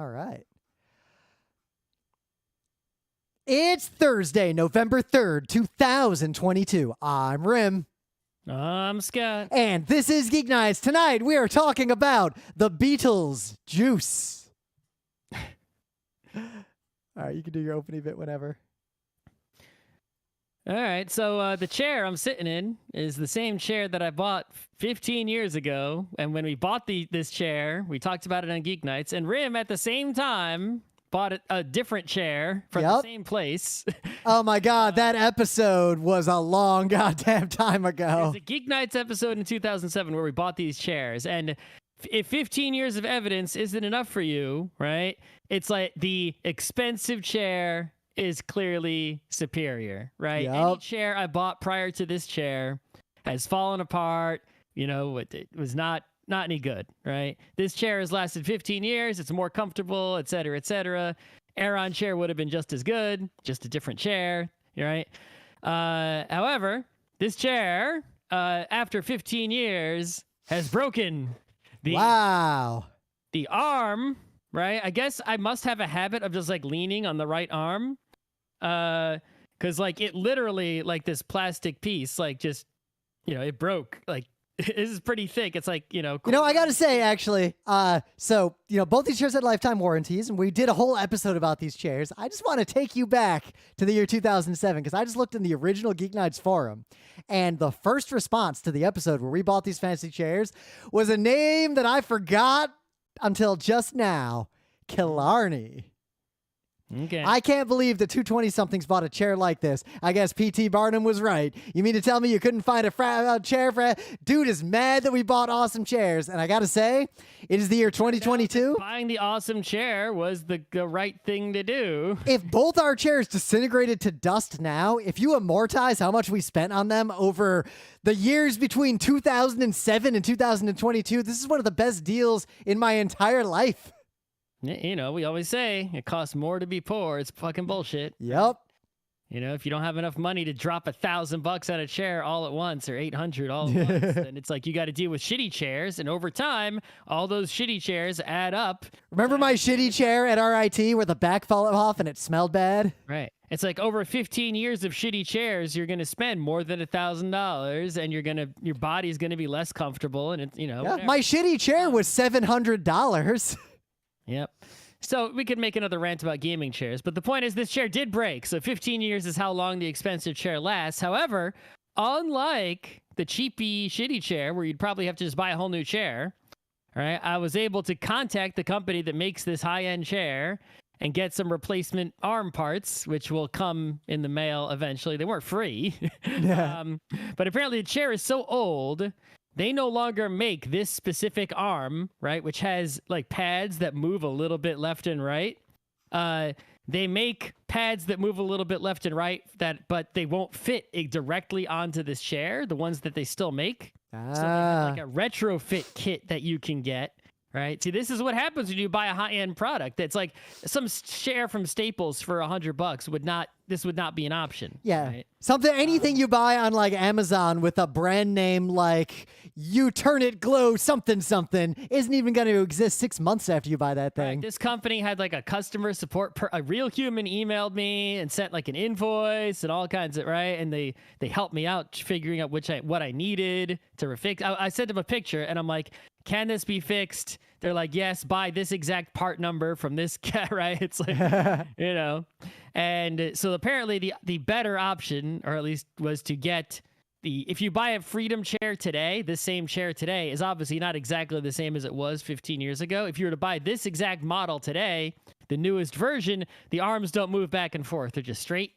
All right. It's Thursday, November 3rd, 2022. I'm Rim. I'm Scott. And this is Geek Nights. Tonight, we are talking about the Beetlejuice. All right, you can do your opening bit whenever. All right, so the chair I'm sitting in is the same chair that I bought 15 years ago. And when we bought this chair, we talked about it on Geek Nights. And Rim, at the same time, bought a different chair from the same place. Oh my God, that episode was a long goddamn time ago. There's a Geek Nights episode in 2007 where we bought these chairs. And if 15 years of evidence isn't enough for you, right? It's like the expensive chair is clearly superior, right? Yep. Any chair I bought prior to this chair has fallen apart. You know, it was not any good, right? This chair has lasted 15 years. It's more comfortable, et cetera, et cetera. Aeron chair would have been just as good, just a different chair, right? However, this chair, after 15 years, has broken. Wow. The arm, right? I guess I must have a habit of just like leaning on the right arm. Because like it literally, like this plastic piece, like just, you know, it broke. Like this is pretty thick. It's like, you know. You know, I got to say, actually, so, you know, both these chairs had lifetime warranties, and we did a whole episode about these chairs. I just want to take you back to the year 2007, because I just looked in the original Geek Nights forum, and the first response to the episode where we bought these fancy chairs was a name that I forgot until just now, Killarney. Okay. I can't believe the 220-somethings bought a chair like this. I guess P.T. Barnum was right. You mean to tell me you couldn't find a chair for... Dude is mad that we bought awesome chairs. And I got to say, it is the year 2022. Buying the awesome chair was the right thing to do. If both our chairs disintegrated to dust now, if you amortize how much we spent on them over the years between 2007 and 2022, this is one of the best deals in my entire life. You know, we always say it costs more to be poor. It's fucking bullshit. Yep. You know, if you don't have enough money to drop $1,000 on a chair all at once or 800 all at once, then it's like you got to deal with shitty chairs. And over time, all those shitty chairs add up. Remember my shitty chair at RIT where the back fell off and it smelled bad? Right. It's like over 15 years of shitty chairs, you're going to spend more than $1,000 and your body's going to be less comfortable. And it's, you know, yeah, my shitty chair was $700. Yep. So we could make another rant about gaming chairs, but the point is this chair did break. So 15 years is how long the expensive chair lasts. However, unlike the cheapy, shitty chair where you'd probably have to just buy a whole new chair, all right, I was able to contact the company that makes this high-end chair and get some replacement arm parts, which will come in the mail eventually. They weren't free. Yeah. But apparently the chair is so old, they no longer make this specific arm, right, which has like pads that move a little bit left and right. They make pads that move a little bit left and right, but they won't fit directly onto this chair, the ones that they still make. So they have like a retrofit kit that you can get. Right. See, this is what happens when you buy a high-end product. It's like some chair from Staples for $100 this would not be an option. Yeah. Right? Anything you buy on like Amazon with a brand name like you turn it glow something isn't even going to exist 6 months after you buy that thing. Right. This company had like a customer support, a real human emailed me and sent like an invoice and all kinds of, right. And they helped me out figuring out what I needed to refix. I sent them a picture and I'm like, can this be fixed? They're like, yes, buy this exact part number from this guy, right? It's like, you know. And so apparently the better option, or at least was to get if you buy a Freedom chair today, this same chair today is obviously not exactly the same as it was 15 years ago. If you were to buy this exact model today, the newest version, the arms don't move back and forth. They're just straight.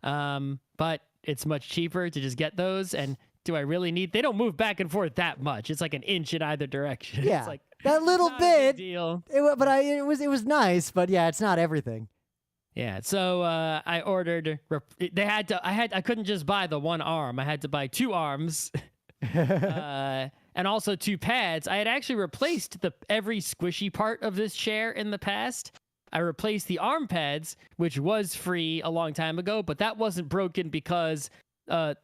But it's much cheaper to just get those. And do I really need... They don't move back and forth that much. It's like an inch in either direction. Yeah, it's like, that little bit. Deal. It was nice, but yeah, it's not everything. Yeah, so I ordered... I couldn't just buy the one arm. I had to buy two arms. And also two pads. I had actually replaced every squishy part of this chair in the past. I replaced the arm pads, which was free a long time ago, but that wasn't broken because... the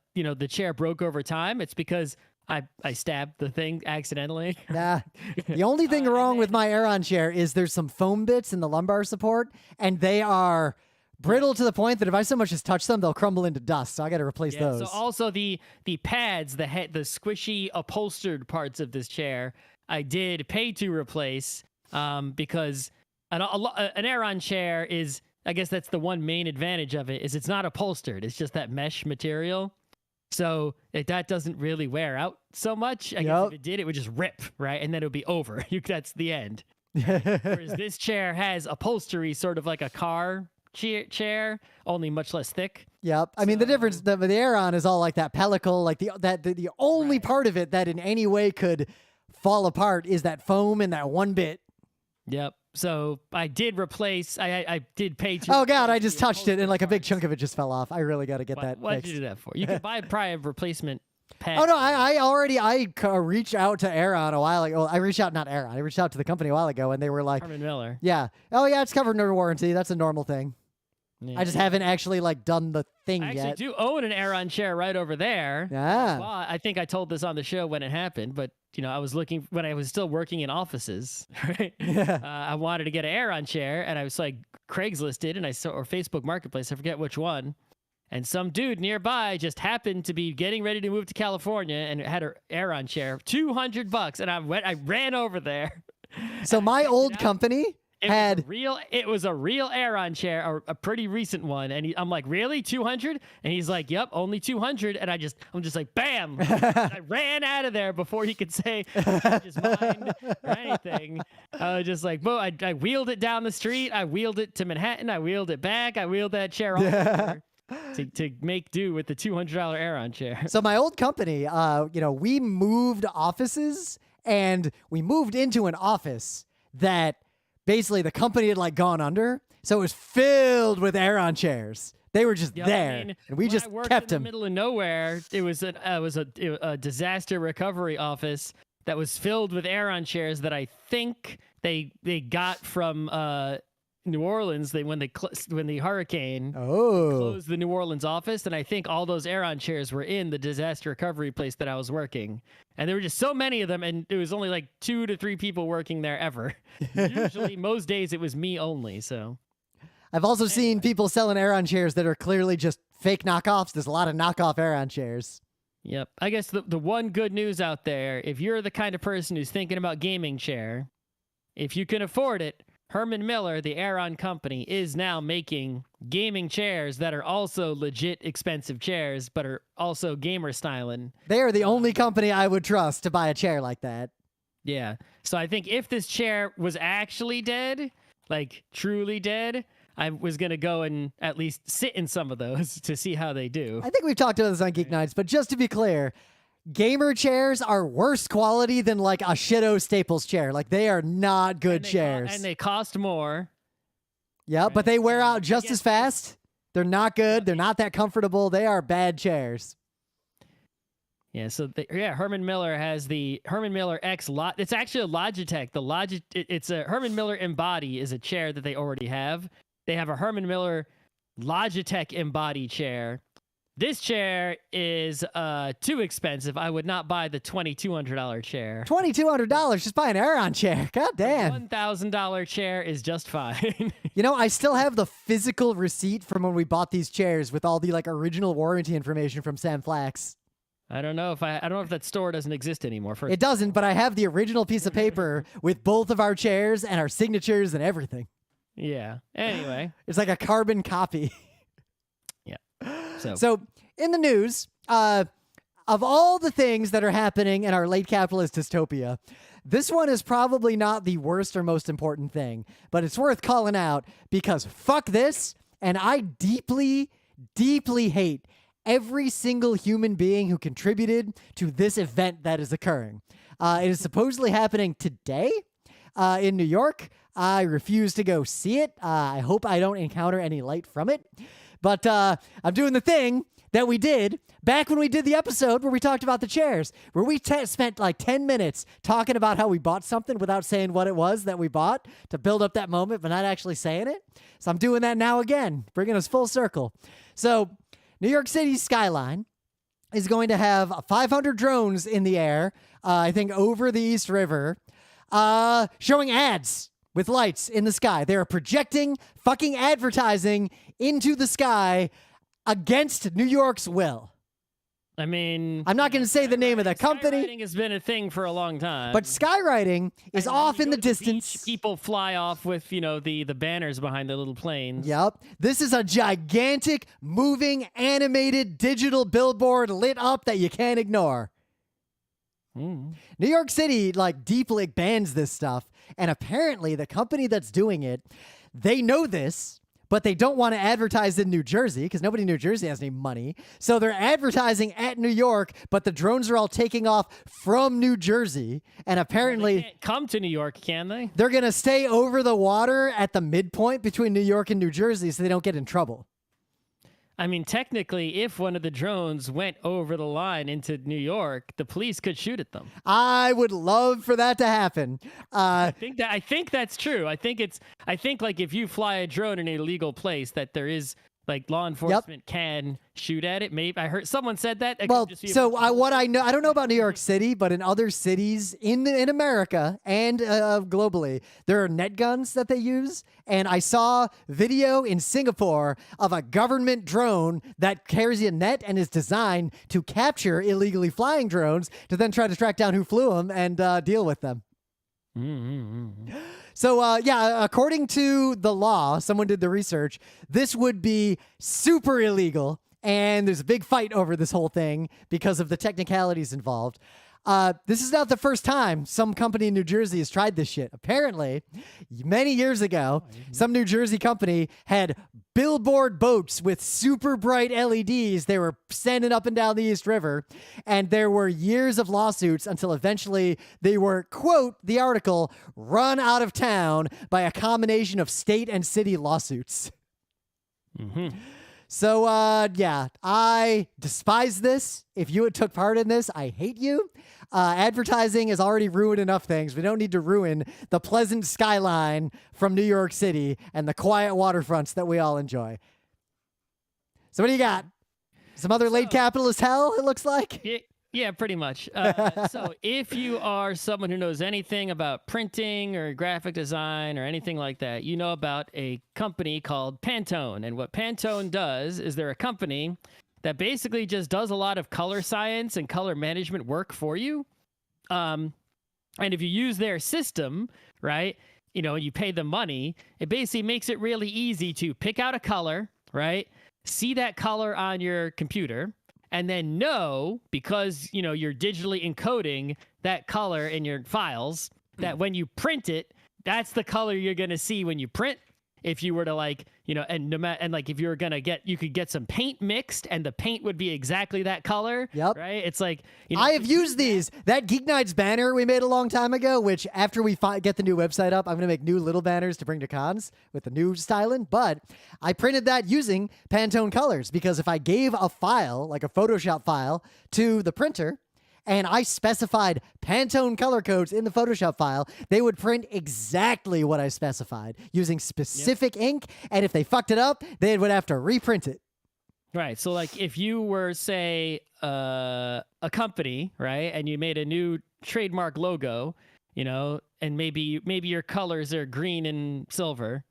chair broke over time. It's because I stabbed the thing accidentally. Nah. The only thing wrong with my Aeron chair is there's some foam bits in the lumbar support, and they are brittle to the point that if I so much as touch them, they'll crumble into dust. So I got to replace those. So also the pads, the squishy upholstered parts of this chair, I did pay to replace because an Aeron chair is, I guess that's the one main advantage of it, is it's not upholstered. It's just that mesh material. So that doesn't really wear out so much. I guess if it did, it would just rip, right? And then it would be over. That's the end. Whereas this chair has upholstery, sort of like a car chair, only much less thick. Yep. I mean, the difference, the Aeron is all like that pellicle, like the only part of it that in any way could fall apart is that foam and that one bit. Yep. So I did replace, I did pay to. Oh God, I just touched it and like a big chunk of it just fell off. I really got to get that What fixed. did you do that for? You could buy probably a replacement pad. Oh no, I reached out to Aeron a while ago. Well, I reached out to the company a while ago and they were like, Herman Miller. yeah. Oh yeah, it's covered under warranty. That's a normal thing. Yeah. I just haven't actually like done the thing I yet. actually do own an Aeron chair right over there. Yeah. I think I told this on the show when it happened, but I was looking when I was still working in offices, right? Yeah. I wanted to get an Aeron chair, and I was like Craigslisted, and I saw or Facebook Marketplace, I forget which one, and some dude nearby just happened to be getting ready to move to California and had an Aeron chair, $200, and I ran over there. So my old company It was a real Aeron chair, or a pretty recent one, and I'm like, really, 200? And he's like, yep, only 200. And I'm just like, bam! I ran out of there before he could say his mind or anything. I was just like, boom! I wheeled it down the street. I wheeled it to Manhattan. I wheeled it back. I wheeled that chair all over to make do with the $200 Aeron chair. So my old company, we moved offices, and we moved into an office that basically the company had like gone under, so it was filled with Aeron chairs. They were just there, and we just kept them. In the middle of nowhere, it was a disaster recovery office that was filled with Aeron chairs that I think they got from New Orleans. When the hurricane closed the New Orleans office, and I think all those Aeron chairs were in the disaster recovery place that I was working. And there were just so many of them, and it was only like 2 to 3 people working there ever. Usually, most days it was me only. So, I've also seen people selling Aeron chairs that are clearly just fake knockoffs. There's a lot of knockoff Aeron chairs. Yep. I guess the one good news out there, if you're the kind of person who's thinking about gaming chair, if you can afford it, Herman Miller, the Aeron company, is now making gaming chairs that are also legit expensive chairs, but are also gamer styling. They are the only company I would trust to buy a chair like that. Yeah. So I think if this chair was actually dead, like truly dead, I was going to go and at least sit in some of those to see how they do. I think we've talked about this on Geek Nights, but just to be clear, gamer chairs are worse quality than like a shitto Staples chair. Like they are not good chairs. And they cost more. Yeah, right. But they wear out just as fast. They're not good. They're not that comfortable. They are bad chairs. Yeah, so Herman Miller has the Herman Miller X Lot. It's actually a Logitech. It's a Herman Miller Embody is a chair that they already have. They have a Herman Miller Logitech Embody chair. This chair is too expensive. I would not buy the $2,200 chair. $2,200? Just buy an Aeron chair. God damn. $1,000 chair is just fine. I still have the physical receipt from when we bought these chairs with all the like original warranty information from Sam Flax. I don't know if that store doesn't exist anymore. It doesn't, but I have the original piece of paper with both of our chairs and our signatures and everything. Yeah. Anyway, it's like a carbon copy. Yeah. So in the news, of all the things that are happening in our late capitalist dystopia, this one is probably not the worst or most important thing, but it's worth calling out because fuck this, and I deeply, deeply hate every single human being who contributed to this event that is occurring. It is supposedly happening today in New York. I refuse to go see it. I hope I don't encounter any light from it. But I'm doing the thing that we did back when we did the episode where we talked about the chairs, where we spent like 10 minutes talking about how we bought something without saying what it was that we bought to build up that moment, but not actually saying it. So I'm doing that now again, bringing us full circle. So New York City's skyline is going to have 500 drones in the air, I think over the East River, showing ads with lights in the sky. They are projecting fucking advertising into the sky against New York's will. I mean, I'm not going to say the name of the company. Skywriting has been a thing for a long time. But skywriting is off in the distance. Beach, people fly off with, the banners behind the little planes. Yep. This is a gigantic, moving, animated, digital billboard lit up that you can't ignore. New York City, deeply bans this stuff. And apparently the company that's doing it, they know this, but they don't want to advertise in New Jersey because nobody in New Jersey has any money. So they're advertising at New York, but the drones are all taking off from New Jersey. And apparently... They can't come to New York, can they? They're going to stay over the water at the midpoint between New York and New Jersey so they don't get in trouble. I mean, technically, if one of the drones went over the line into New York, the police could shoot at them. I would love for that to happen. I think that's true. I think if you fly a drone in an illegal place, that there is law enforcement can shoot at it. Maybe I heard someone said that. Well, so what I know, I don't know about New York City, but in other cities in America and globally, there are net guns that they use. And I saw video in Singapore of a government drone that carries a net and is designed to capture illegally flying drones to then try to track down who flew them and deal with them. So, according to the law, someone did the research, this would be super illegal, and there's a big fight over this whole thing because of the technicalities involved. This is not the first time some company in New Jersey has tried this shit. Apparently, many years ago, some New Jersey company had billboard boats with super bright LEDs. They were standing up and down the East River, and there were years of lawsuits until eventually they were, quote, the article, run out of town by a combination of state and city lawsuits. So, I despise this. If you had took part in this, I hate you. Advertising has already ruined enough things. We don't need to ruin the pleasant skyline from New York City and the quiet waterfronts that we all enjoy. So what do you got? Some other late capitalist hell, it looks like? Yeah, pretty much. So if you are someone who knows anything about printing or graphic design or anything like that, you know about a company called Pantone. And what Pantone does is they're a company that basically just does a lot of color science and color management work for you. And if you use their system, right, you pay them money, it basically makes it really easy to pick out a color, right, see that color on your computer, and then know, because, you're digitally encoding that color in your files, that when you print it, that's the color you're going to see when you print. If you were to if you were going to you could get some paint mixed and the paint would be exactly that color. Yep. Right. It's I have used these. That GeekNights banner we made a long time ago, which after we get the new website up, I'm going to make new little banners to bring to cons with the new styling. But I printed that using Pantone colors because if I gave a file, like a Photoshop file, to the printer, and I specified Pantone color codes in the Photoshop file, they would print exactly what I specified using specific ink. And if they fucked it up, they would have to reprint it. Right. So if you were, say, a company, right, and you made a new trademark logo, and maybe your colors are green and silver,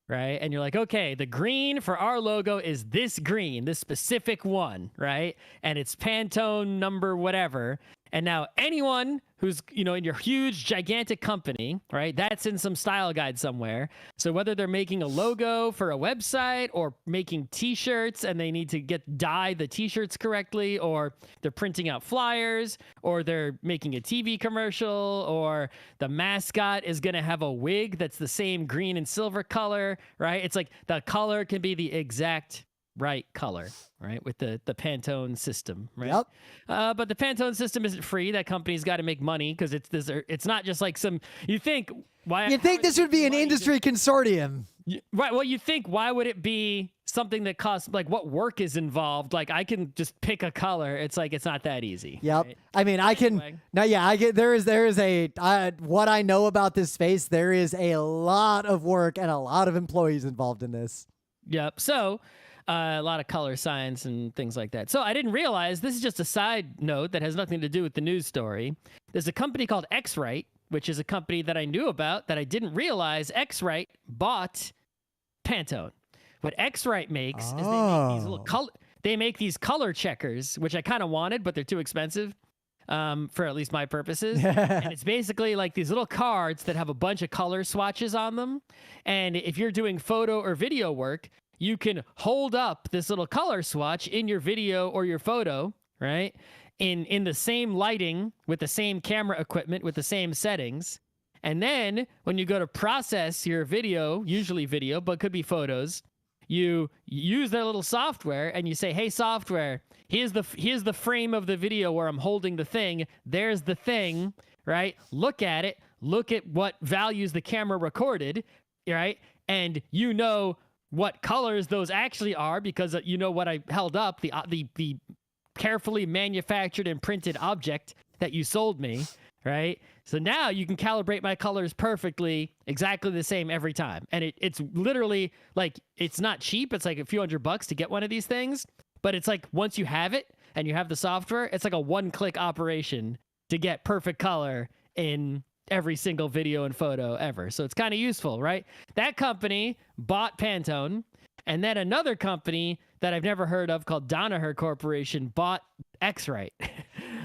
right? And you're like, okay, the green for our logo is this green, this specific one, right? And it's Pantone number whatever. And now anyone who's, in your huge, gigantic company, right, that's in some style guide somewhere. So whether they're making a logo for a website or making T-shirts and they need to dye the T-shirts correctly, or they're printing out flyers, or they're making a TV commercial, or the mascot is going to have a wig that's the same green and silver color, right? It's the color can be the exact right color, right, with the Pantone system, right? Yep. But the Pantone system isn't free. That company's got to make money because it's not just some. You think this would be an industry consortium, right? Well, you think why would it be something that costs what work is involved? I can just pick a color. It's not that easy. Yep. Right? I mean, I can. Anyway. No, yeah, I get. There is what I know about this space. There is a lot of work and a lot of employees involved in this. Yep. So. a lot of color science and things like that. So I didn't realize, this is just a side note that has nothing to do with the news story. There's a company called X-Rite, which is a company that I knew about that I didn't realize X-Rite bought Pantone. What X-Rite makes is they make these color checkers, which I kind of wanted, but they're too expensive for at least my purposes. And it's basically like these little cards that have a bunch of color swatches on them. And if you're doing photo or video work, you can hold up this little color swatch in your video or your photo, right? In the same lighting, with the same camera equipment, with the same settings. And then when you go to process your video, usually video, but could be photos, you use their little software and you say, hey, software, here's the frame of the video where I'm holding the thing. There's the thing, right? Look at it. Look at what values the camera recorded, right? And you know what colors those actually are because you know what I held up, the carefully manufactured and printed object that you sold me, right? So now you can calibrate my colors perfectly, exactly the same every time. And it's literally like, it's not cheap. It's like a few $100 to get one of these things, but it's like once you have it and you have the software, it's like a one-click operation to get perfect color in every single video and photo ever. So it's kind of useful, right? That company bought Pantone, and then another company that I've never heard of called Danaher Corporation bought X-Rite.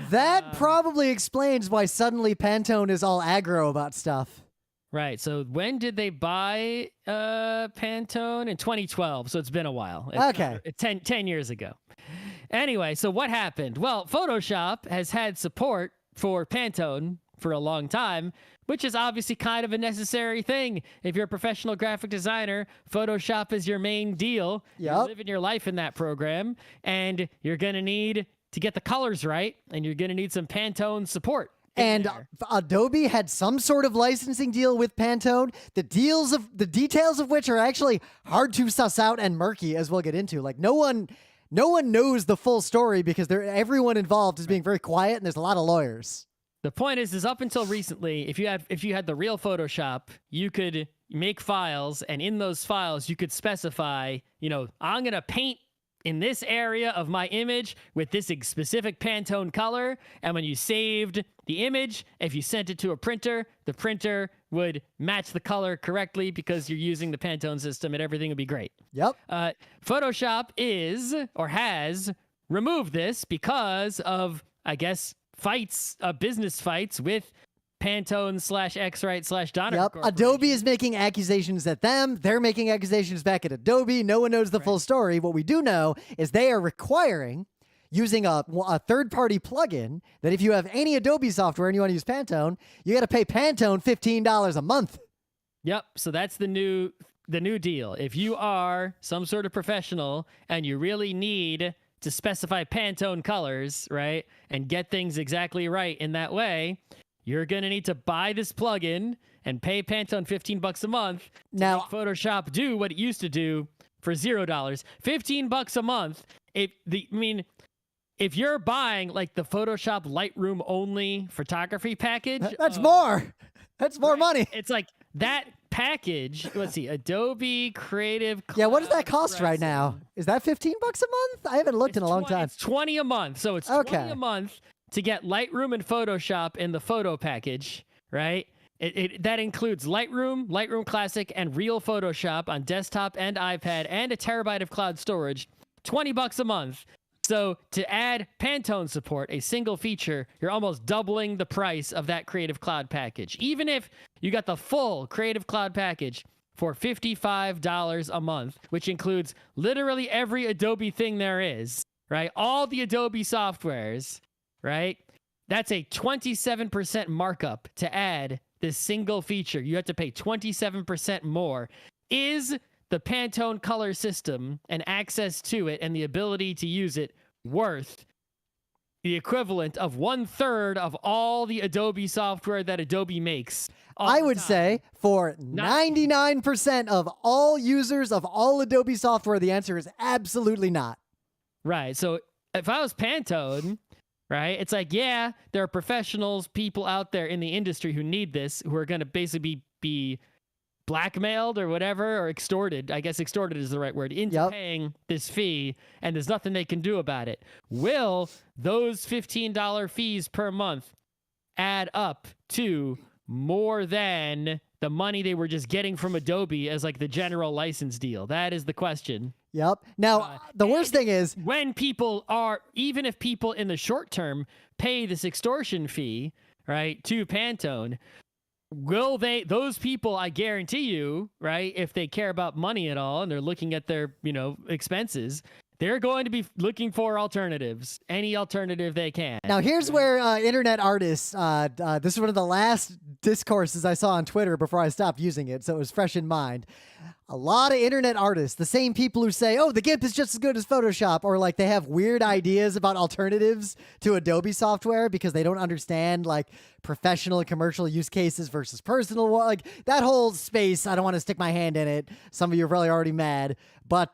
That probably explains why suddenly Pantone is all aggro about stuff. Right. So when did they buy Pantone? In 2012. So it's been a while. Okay. 10 years ago. Anyway, so what happened? Well, Photoshop has had support for Pantone for a long time, which is obviously kind of a necessary thing. If you're a professional graphic designer, Photoshop is your main deal. Yep. You're living your life in that program, and you're going to need to get the colors right, and you're going to need some Pantone support. And Adobe had some sort of licensing deal with Pantone, the details of which are actually hard to suss out and murky, as we'll get into. Like no one knows the full story because everyone involved is being very quiet, and there's a lot of lawyers. The point is up until recently, if you had the real Photoshop, you could make files, and in those files you could specify, I'm gonna paint in this area of my image with this specific Pantone color, and when you saved the image, if you sent it to a printer, the printer would match the color correctly because you're using the Pantone system, and everything would be great. Yep. Photoshop has removed this because of, I guess, business fights with Pantone /X-Rite /Danaher. Yep. Adobe is making accusations at them. They're making accusations back at Adobe. No one knows the full story. What we do know is they are requiring, using a third-party plugin, that if you have any Adobe software and you want to use Pantone, you got to pay Pantone $15 a month. Yep. So that's the new deal. If you are some sort of professional and you really need to specify Pantone colors, right, and get things exactly right in that way, you're going to need to buy this plugin and pay Pantone $15 a month to now make Photoshop do what it used to do for $0. $15 a month. If you're buying like the Photoshop Lightroom only photography package, that's more. That's more money. It's like that package. Let's see, Adobe Creative Cloud. Yeah, what does that cost right now? Is that $15 a month? I haven't looked in a long time. It's $20 a month. So it's $20 a month to get Lightroom and Photoshop in the photo package, right? That includes Lightroom Classic, and Real Photoshop on desktop and iPad, and a terabyte of cloud storage. $20 a month. So to add Pantone support, a single feature, you're almost doubling the price of that Creative Cloud package. Even if you got the full Creative Cloud package for $55 a month, which includes literally every Adobe thing there is, right? All the Adobe softwares, right? That's a 27% markup to add this single feature. You have to pay 27% more. Is the Pantone color system and access to it and the ability to use it worth the equivalent of 1/3 of all the Adobe software that Adobe makes? I would say for 99% of all users of all Adobe software, the answer is absolutely not. Right. So if I was Pantone, right, it's like, yeah, there are professionals, people out there in the industry who need this, who are going to basically be blackmailed or whatever, or extorted, I guess extorted is the right word, into paying this fee, and there's nothing they can do about it. Will those $15 fees per month add up to more than the money they were just getting from Adobe as like the general license deal? That is the question. Yep. Now, the worst thing is when people are, even if people in the short term pay this extortion fee, right, to Pantone, will they, those people, I guarantee you, right, if they care about money at all and they're looking at their, expenses, they're going to be looking for alternatives, any alternative they can. Now, here's where internet artists, this is one of the last discourses I saw on Twitter before I stopped using it, so it was fresh in mind. A lot of internet artists, the same people who say, oh, the GIMP is just as good as Photoshop, or like they have weird ideas about alternatives to Adobe software because they don't understand like professional and commercial use cases versus personal. Like that whole space, I don't want to stick my hand in it. Some of you are probably already mad, but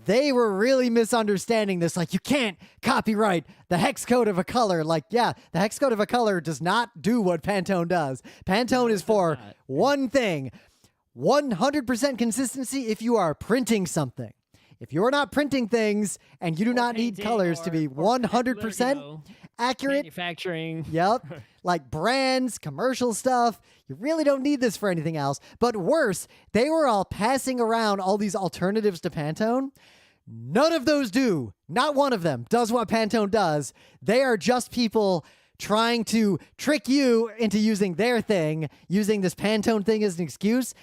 they were really misunderstanding this. Like, you can't copyright the hex code of a color. Like, yeah, the hex code of a color does not do what Pantone does. Pantone is for one thing, 100% consistency if you are printing something. If you're not printing things and you do not need colors to be 100% accurate. Manufacturing. Yep. Like brands, commercial stuff. You really don't need this for anything else. But worse, they were all passing around all these alternatives to Pantone. None of those do. Not one of them does what Pantone does. They are just people trying to trick you into using their thing, using this Pantone thing as an excuse.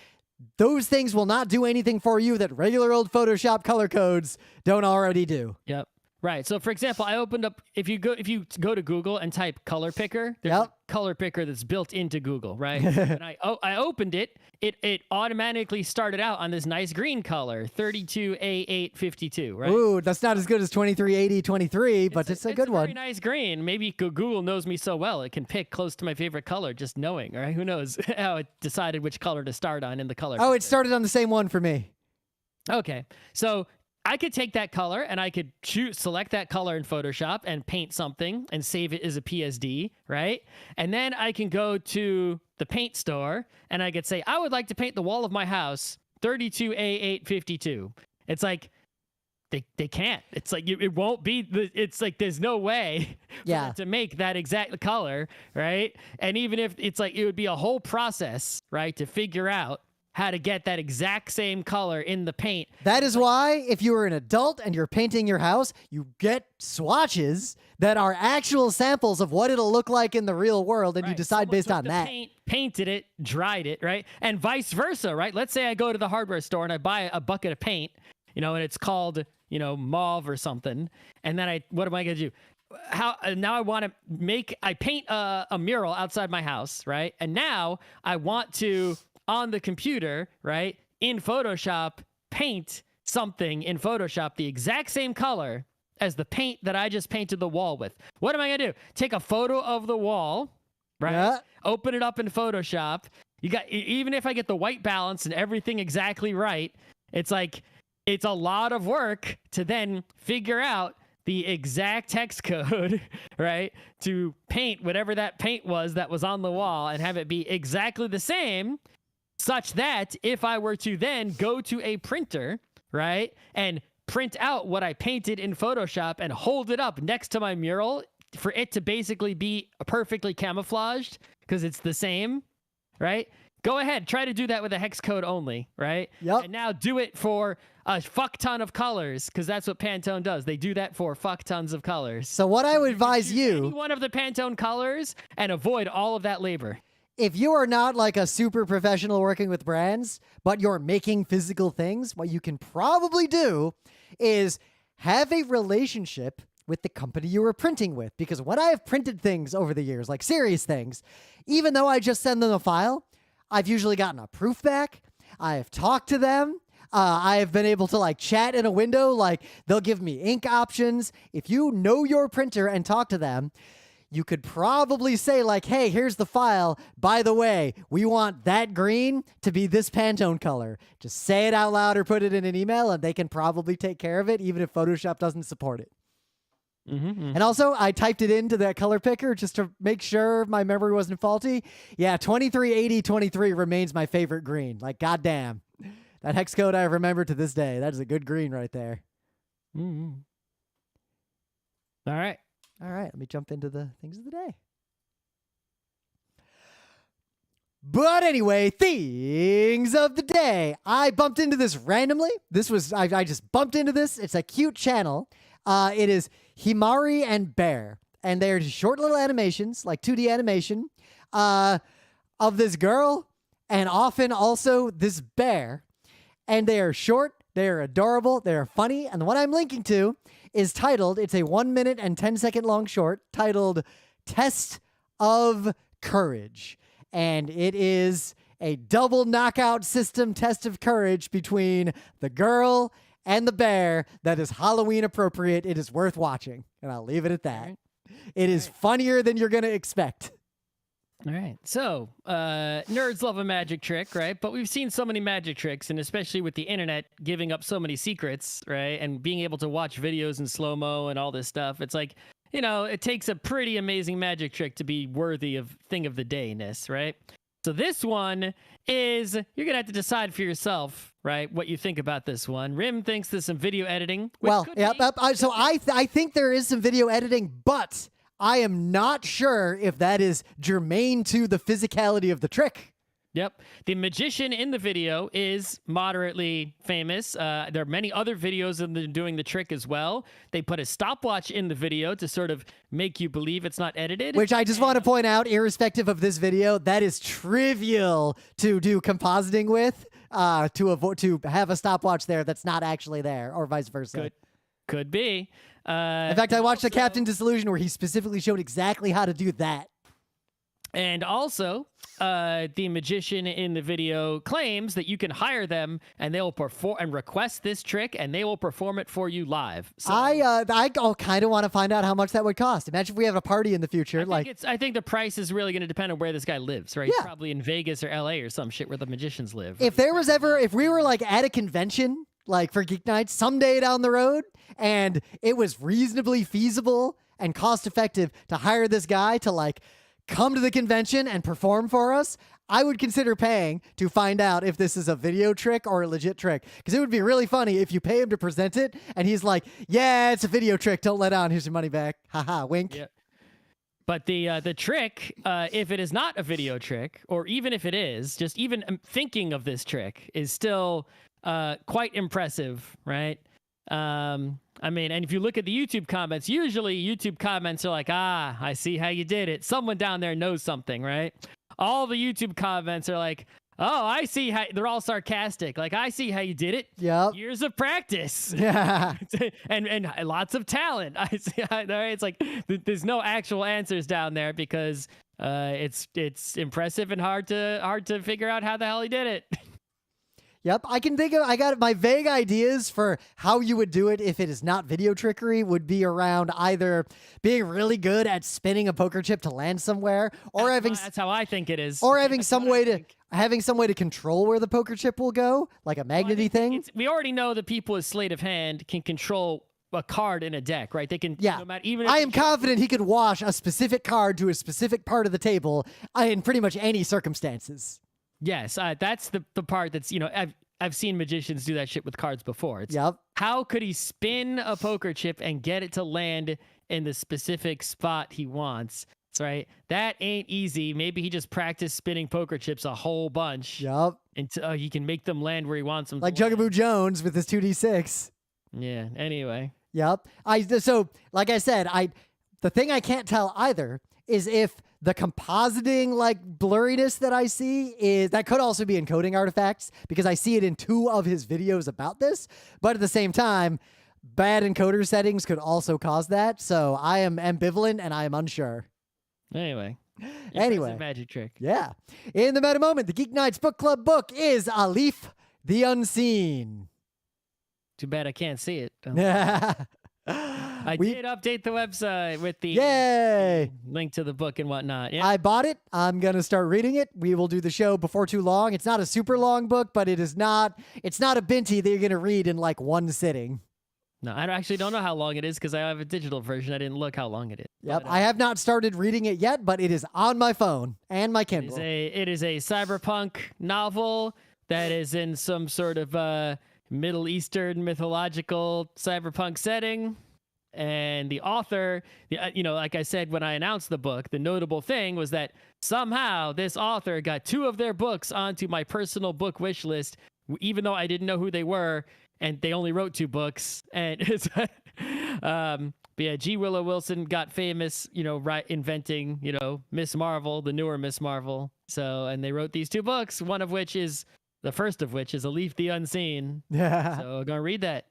Those things will not do anything for you that regular old Photoshop color codes don't already do. Yep. Right. So, for example, I opened up, if you go to Google and type color picker, there's a color picker that's built into Google, right? And I opened it. It automatically started out on this nice green color, 32A852, right? Ooh, that's not as good as 238023, but it's a good one. Very nice green. Maybe Google knows me so well, it can pick close to my favorite color just knowing, right? Who knows how it decided which color to start on in the color picker. It started on the same one for me. Okay. So I could take that color and I could select that color in Photoshop and paint something and save it as a PSD, right? And then I can go to the paint store and I could say, I would like to paint the wall of my house 32A852. It's like, they can't. It's like, it won't be, it's like, there's no way for them to make that exact color, right? And even if it's like, it would be a whole process, right, to figure out how to get that exact same color in the paint. That is why if you are an adult and you're painting your house, you get swatches that are actual samples of what it'll look like in the real world, and you decide based on that. Painted it, dried it, right? And vice versa, right? Let's say I go to the hardware store and I buy a bucket of paint, and it's called, mauve or something. And then what am I going to do? Now I paint a mural outside my house, right? And now I want to, on the computer, right, in Photoshop, paint something in Photoshop the exact same color as the paint that I just painted the wall with. What am I gonna do? Take a photo of the wall, right? Yeah. Open it up in Photoshop. Even if I get the white balance and everything exactly right, it's like, it's a lot of work to then figure out the exact text code, right, to paint whatever that paint was that was on the wall and have it be exactly the same, such that if I were to then go to a printer, right, and print out what I painted in Photoshop and hold it up next to my mural for it to basically be perfectly camouflaged because it's the same, right? Go ahead, try to do that with a hex code only, right? Yep. And now do it for a fuck ton of colors, because that's what Pantone does. They do that for fuck tons of colors. So what I would advise any one of the Pantone colors and avoid all of that labor. If you are not like a super professional working with brands, but you're making physical things, what you can probably do is have a relationship with the company you were printing with. Because when I have printed things over the years, like serious things, even though I just send them a file, I've usually gotten a proof back. I have talked to them. I have been able to like chat in a window. Like they'll give me ink options. If you know your printer and talk to them, you could probably say like, hey, here's the file. By the way, we want that green to be this Pantone color. Just say it out loud or put it in an email and they can probably take care of it even if Photoshop doesn't support it. And also, I typed it into that color picker just to make sure my memory wasn't faulty. Yeah, 238023 remains my favorite green. Like, goddamn. That hex code I remember to this day. That is a good green right there. Mm-hmm. All right. All right, let me jump into the things of the day. But anyway, things of the day. I bumped into this randomly. I just bumped into this. It's a cute channel. It is Himari and Bear. And they're just short little animations, like 2D animation, of this girl and often also this bear. And they are short, they are adorable, they are funny. And the one I'm linking to is titled, it's a 1 minute and 10-second long short titled Test of Courage. And it is a double knockout system test of courage between the girl and the bear that is Halloween appropriate. It is worth watching. And I'll leave it at that. It is funnier than you're going to expect. All right. So, nerds love a magic trick, right? But we've seen so many magic tricks, and especially with the internet giving up so many secrets, right? And being able to watch videos in slow-mo and all this stuff. It's like, you know, it takes a pretty amazing magic trick to be worthy of thing of the dayness, right? So this one is, you're going to have to decide for yourself, right, what you think about this one. Rim thinks there's some video editing. Well, so I think there is some video editing, but I am not sure if that is germane to the physicality of the trick. Yep. The magician in the video is moderately famous. There are many other videos of them doing the trick as well. They put a stopwatch in the video to sort of make you believe it's not edited. Which I just want to point out, irrespective of this video, that is trivial to do compositing with, to have a stopwatch there that's not actually there, or vice versa. Could be. In fact, I watched the Captain Disillusion where he specifically showed exactly how to do that. And also, the magician in the video claims that you can hire them and they will perform and request this trick and they will perform it for you live. So, I kind of want to find out how much that would cost. Imagine if we have a party in the future. I think the price is really going to depend on where this guy lives, right? Yeah. He's probably in Vegas or LA or some shit where the magicians live. If we were like at a convention, like for Geek Nights someday down the road, and it was reasonably feasible and cost effective to hire this guy to like come to the convention and perform for us, I would consider paying to find out if this is a video trick or a legit trick. Because it would be really funny if you pay him to present it and he's like, yeah, it's a video trick. Don't let on. Here's your money back. Haha, wink. Yeah. But the trick, if it is not a video trick, or even if it is, just even thinking of this trick is still quite impressive, right? I mean, and if you look at the YouTube comments, usually YouTube comments are like, I see how you did it. Someone down there knows something, right? All the YouTube comments are like, oh, I see how, they're all sarcastic. Like, I see how you did it. Yep. Years of practice. Yeah. and lots of talent. I see. It's like, there's no actual answers down there because it's impressive and hard to figure out how the hell he did it. Yep, I got my vague ideas for how you would do it if it is not video trickery would be around either being really good at spinning a poker chip to land somewhere, or that's how I think it is. Or having some way to control where the poker chip will go, like a magnety thing. We already know that people with sleight of hand can control a card in a deck, right? They can. Yeah. No matter, even I am confident he could wash a specific card to a specific part of the table in pretty much any circumstances. Yes, that's the part that's, you know, I've seen magicians do that shit with cards before. It's how could he spin a poker chip and get it to land in the specific spot he wants? That's right. That ain't easy. Maybe he just practiced spinning poker chips a whole bunch. Yep. Until he can make them land where he wants them. Like Jugaboo Jones with his 2d6. Yeah. Anyway. Yep. So like I said, the thing I can't tell either is if the compositing like blurriness that I see that could also be encoding artifacts, because I see it in 2 of his videos about this. But at the same time, bad encoder settings could also cause that. So I am ambivalent and I am unsure. Anyway. Magic trick. Yeah. In the meta moment, the Geek Nights Book Club book is Alif the Unseen. Too bad I can't see it. I We did update the website with the link to the book and whatnot. Yeah. I bought it. I'm going to start reading it. We will do the show before too long. It's not a super long book, but it's not a binty that you're going to read in like one sitting. No, I actually don't know how long it is because I have a digital version. I didn't look how long it is. Yep, But, I have not started reading it yet, but it is on my phone and my it Kindle. is a cyberpunk novel that is in some sort of Middle Eastern mythological cyberpunk setting. And the author, like I said when I announced the book, the notable thing was that somehow this author got 2 of their books onto my personal book wish list, even though I didn't know who they were, and they only wrote 2 books. And it's, but yeah, G. Willow Wilson got famous, inventing, Miss Marvel, the newer Miss Marvel. So, and they wrote these 2 books, the first of which is A Leaf the Unseen. Yeah. So I'm gonna read that.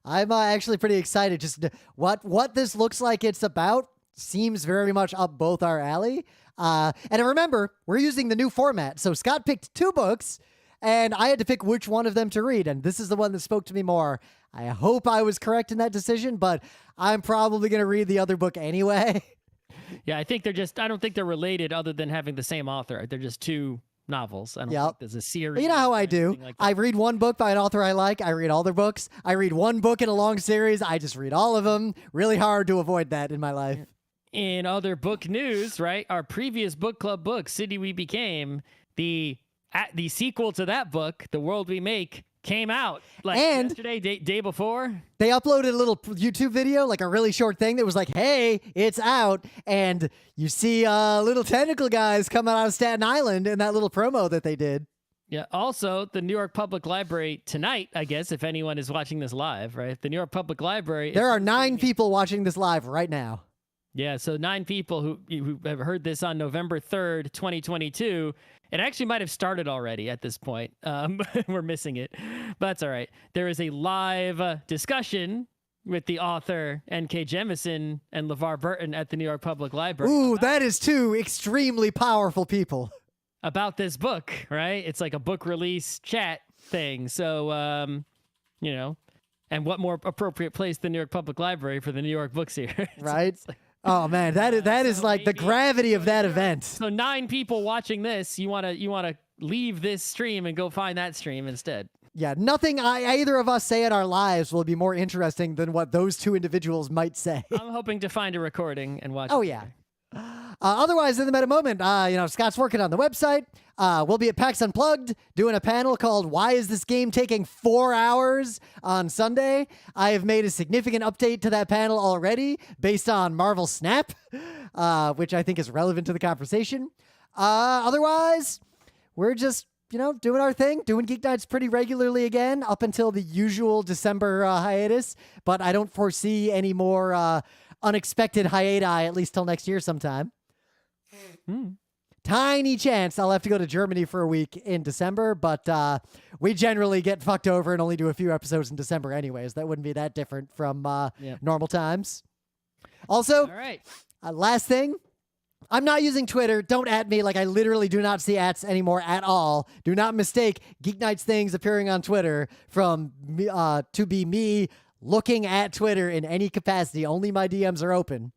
I'm actually pretty excited. Just what this looks like it's about seems very much up both our alley. And remember, we're using the new format. So Scott picked 2 books, and I had to pick which one of them to read. And this is the one that spoke to me more. I hope I was correct in that decision, but I'm probably going to read the other book anyway. Yeah, I don't think they're related other than having the same author. They're just 2 novels. I don't think there's a series. You know how I do. Like I read one book by an author I like. I read all their books. I read one book in a long series. I just read all of them. Really hard to avoid that in my life. In other book news, right? Our previous book club book, City We Became, the sequel to that book, The World We Make, came out and yesterday, day before. They uploaded a little YouTube video, like a really short thing that was like, hey, it's out. And you see little tentacle guys coming out of Staten Island in that little promo that they did. Yeah. Also, the New York Public Library tonight, I guess, if anyone is watching this live, right? The New York Public Library. There are 9 people watching this live right now. Yeah. So 9 people who have heard this on November 3rd, 2022. It actually might have started already at this point. We're missing it, but that's all right. There is a live discussion with the author N.K. Jemisin and LeVar Burton at the New York Public Library. Ooh, that is 2 extremely powerful people. About this book, right? It's like a book release chat thing. So, and what more appropriate place than New York Public Library for the New York Book Series? Right? Oh man, that is like the gravity of that event. So 9 people watching this, you wanna leave this stream and go find that stream instead. Yeah, nothing either of us say in our lives will be more interesting than what those 2 individuals might say. I'm hoping to find a recording and watch. Oh yeah. Otherwise, in the meta moment, Scott's working on the website. We'll be at PAX Unplugged doing a panel called "Why is this game taking 4 hours?" on Sunday. I have made a significant update to that panel already based on Marvel Snap, which I think is relevant to the conversation. Otherwise, we're just doing our thing, doing Geek Nights pretty regularly again up until the usual December hiatus. But I don't foresee any more unexpected hiati, at least till next year sometime. Tiny chance I'll have to go to Germany for a week in December, but we generally get fucked over and only do a few episodes in December anyways. That wouldn't be that different from normal times. Also, all right. Last thing, I'm not using Twitter. Don't at me. Like, I literally do not see ats anymore at all. Do not mistake Geek Nights things appearing on Twitter from to be me looking at Twitter in any capacity. Only my DMs are open.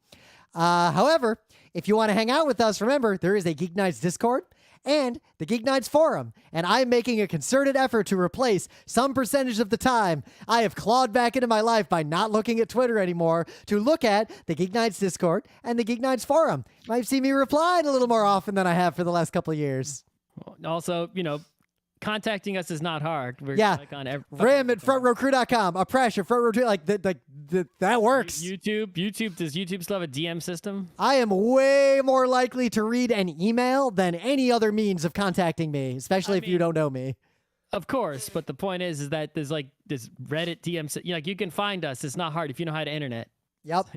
However, if you want to hang out with us, remember, there is a Geek Nights Discord and the Geek Nights Forum, and I'm making a concerted effort to replace some percentage of the time I have clawed back into my life by not looking at Twitter anymore to look at the Geek Nights Discord and the Geek Nights Forum. You might see me replying a little more often than I have for the last couple of years. Also, contacting us is not hard. We're like on Rim at frontrowcrew.com. A pressure, front row, like that works. YouTube, does YouTube still have a DM system? I am way more likely to read an email than any other means of contacting me, especially if you don't know me. Of course, but the point is that there's like this Reddit DM, you can find us. It's not hard if you know how to internet. Yep.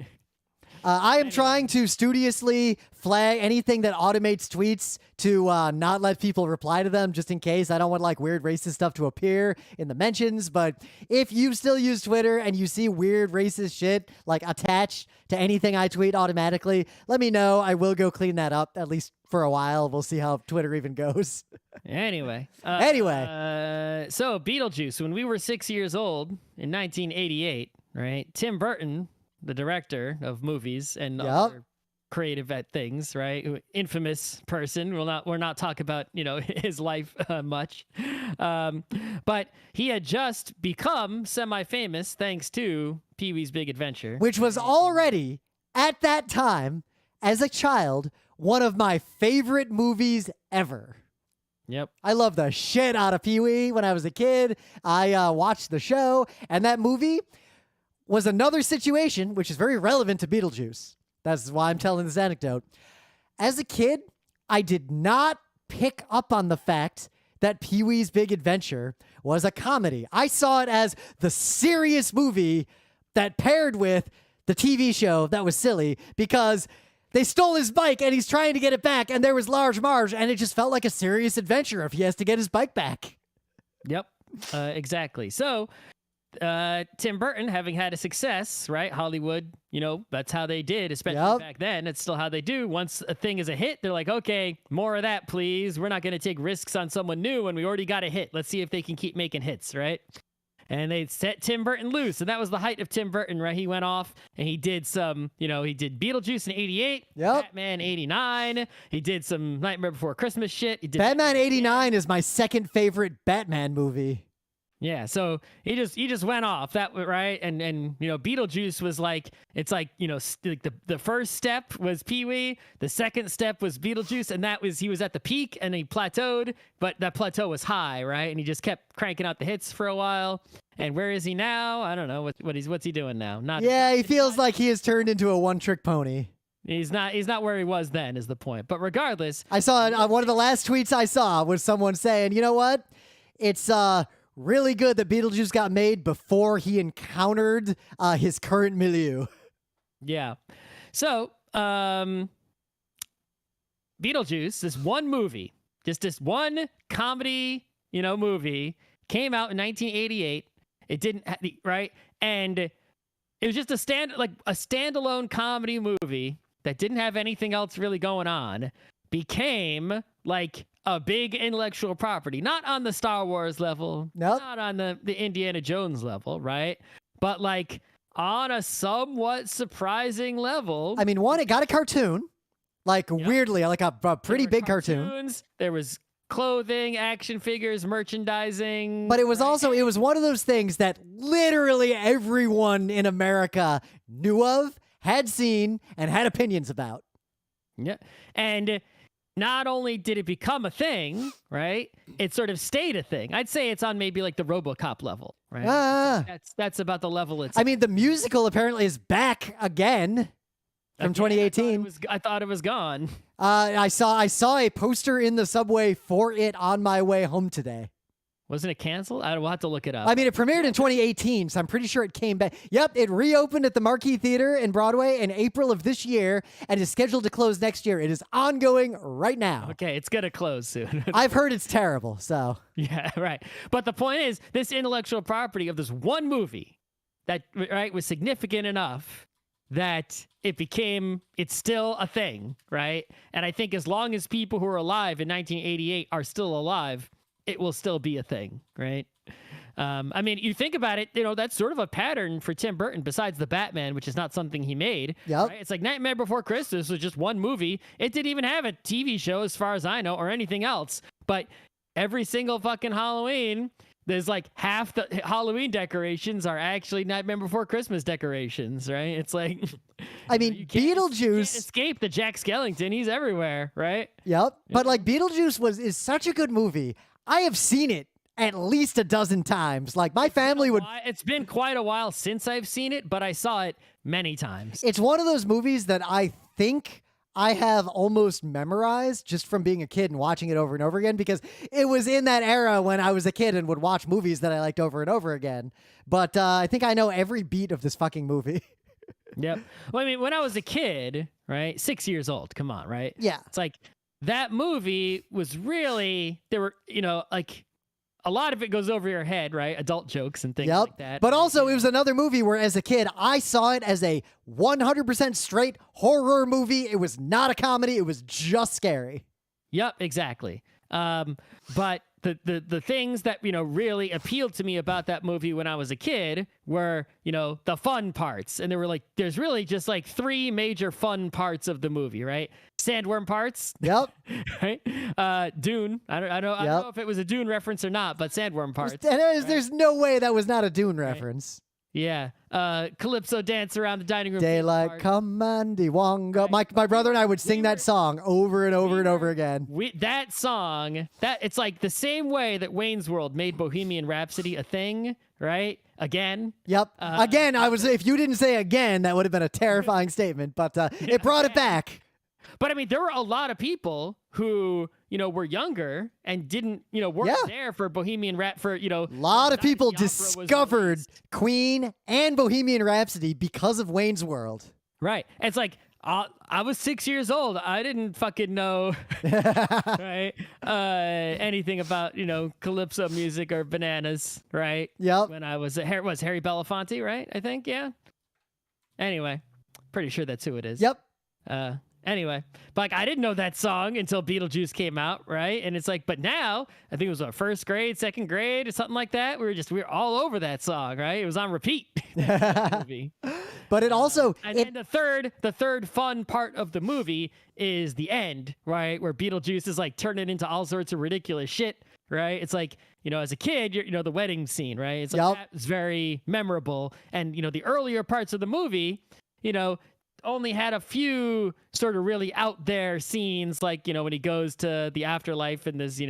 I am trying to studiously flag anything that automates tweets to not let people reply to them, just in case. I don't want like weird racist stuff to appear in the mentions. But if you still use Twitter and you see weird racist shit like attached to anything I tweet automatically, let me know. I will go clean that up, at least for a while. We'll see how Twitter even goes. Anyway. So Beetlejuice, when we were 6 years old in 1988, right? Tim Burton, the director of movies and other creative at things, right? Infamous person. We're not talking about, his life much. But he had just become semi-famous thanks to Pee-wee's Big Adventure. Which was already, at that time, as a child, one of my favorite movies ever. Yep. I love the shit out of Pee-wee when I was a kid. I watched the show, and that movie was another situation which is very relevant to Beetlejuice. That's why I'm telling this anecdote. As a kid, I did not pick up on the fact that Pee-wee's Big Adventure was a comedy. I saw it as the serious movie that paired with the TV show that was silly because they stole his bike and he's trying to get it back, and there was Large Marge, and it just felt like a serious adventure if he has to get his bike back. Yep, exactly. So, Tim Burton, having had a success, right? Hollywood, that's how they did, especially back then. It's still how they do. Once a thing is a hit, they're like, okay, more of that, please. We're not going to take risks on someone new when we already got a hit. Let's see if they can keep making hits, right? And they set Tim Burton loose. And that was the height of Tim Burton, right? He went off and he did some, he did Beetlejuice in 88, Batman 89. He did some Nightmare Before Christmas shit. He did Batman 89 is my second favorite Batman movie. Yeah, so he just went off that, right? And Beetlejuice was like, it's like, the first step was Pee-wee, the second step was Beetlejuice, and he was at the peak and he plateaued, but that plateau was high, right? And he just kept cranking out the hits for a while. And where is he now? I don't know what's he doing now. He feels like he has turned into a one-trick pony. He's not where he was then, is the point. But regardless, I saw one of the last tweets I saw was someone saying, you know what? It's really good that Beetlejuice got made before he encountered his current milieu. Yeah. So, Beetlejuice, this one movie, just this one comedy, movie, came out in 1988. It didn't, right? And it was just a standalone comedy movie that didn't have anything else really going on, became like a big intellectual property, not on the Star Wars level, not on the Indiana Jones level, right? But like on a somewhat surprising level. I mean, one, it got a cartoon, weirdly, like a pretty big cartoon. There was clothing, action figures, merchandising. But it was it was one of those things that literally everyone in America knew of, had seen, and had opinions about. Yeah. And not only did it become a thing, right? It sort of stayed a thing. I'd say it's on maybe like the RoboCop level, right? That's about the level it's. I mean, the musical apparently is back again from 2018. I thought it was gone. I saw a poster in the subway for it on my way home today. Wasn't it canceled? We'll have to look it up. I mean, it premiered in 2018, so I'm pretty sure it came back. Yep, it reopened at the Marquee Theater in Broadway in April of this year and is scheduled to close next year. It is ongoing right now. Okay, it's going to close soon. I've heard it's terrible, so. Yeah, right. But the point is, this intellectual property of this one movie that, right, was significant enough that it's still a thing, right? And I think as long as people who are alive in 1988 are still alive, it will still be a thing, right? I mean, you think about it, that's sort of a pattern for Tim Burton, besides the Batman, which is not something he made. Yep. Right? It's like Nightmare Before Christmas was just one movie. It didn't even have a TV show, as far as I know, or anything else. But every single fucking Halloween, there's like half the Halloween decorations are actually Nightmare Before Christmas decorations, right? It's like, I mean, Beetlejuice you can't escape the Jack Skellington. He's everywhere, right? Yep. But like Beetlejuice is such a good movie. I have seen it at least a dozen times. Like my family would. It's been quite a while since I've seen it, but I saw it many times. It's one of those movies that I think I have almost memorized just from being a kid and watching it over and over again, because it was in that era when I was a kid and would watch movies that I liked over and over again. But I think I know every beat of this fucking movie. Yep. Well, I mean, when I was a kid, right? 6 years old. Come on, right? Yeah. It's like that movie was really, there were, like a lot of it goes over your head, right? Adult jokes and things like that. But also it was another movie where as a kid, I saw it as a 100% straight horror movie. It was not a comedy. It was just scary. Yep, exactly. But the things that really appealed to me about that movie when I was a kid were the fun parts, and there's really just like three major fun parts of the movie, right? Sandworm parts. Yep. Right. Dune. I don't know if it was a Dune reference or not, but sandworm parts. There's no way that was not a Dune reference. Yeah. Calypso dance around the dining room. Daylight come and Wonga. Right. My brother and I would sing that song over and over and over again. That song, it's like the same way that Wayne's World made Bohemian Rhapsody a thing, right? Again. Yep. Again, if you didn't say again, that would have been a terrifying statement, but it brought it back. But I mean, there were a lot of people who, were younger and weren't there for Bohemian Rhapsody, A lot of people discovered Queen and Bohemian Rhapsody because of Wayne's World. Right. It's like, I was 6 years old. I didn't fucking know, right? Anything about, calypso music or bananas, right? Yep. When I was Harry Belafonte, right? I think, yeah. Anyway, pretty sure that's who it is. Yep. Anyway, but I didn't know that song until Beetlejuice came out, right? And it's like, but now I think it was our first grade, second grade, or something like that. We were all over that song, right? It was on repeat. But it also, then the third fun part of the movie is the end, right? Where Beetlejuice is like turning into all sorts of ridiculous shit, right? It's like, as a kid, the wedding scene, right? It's like that was very memorable, and the earlier parts of the movie, only had a few sort of really out there scenes, like, when he goes to the afterlife and there's,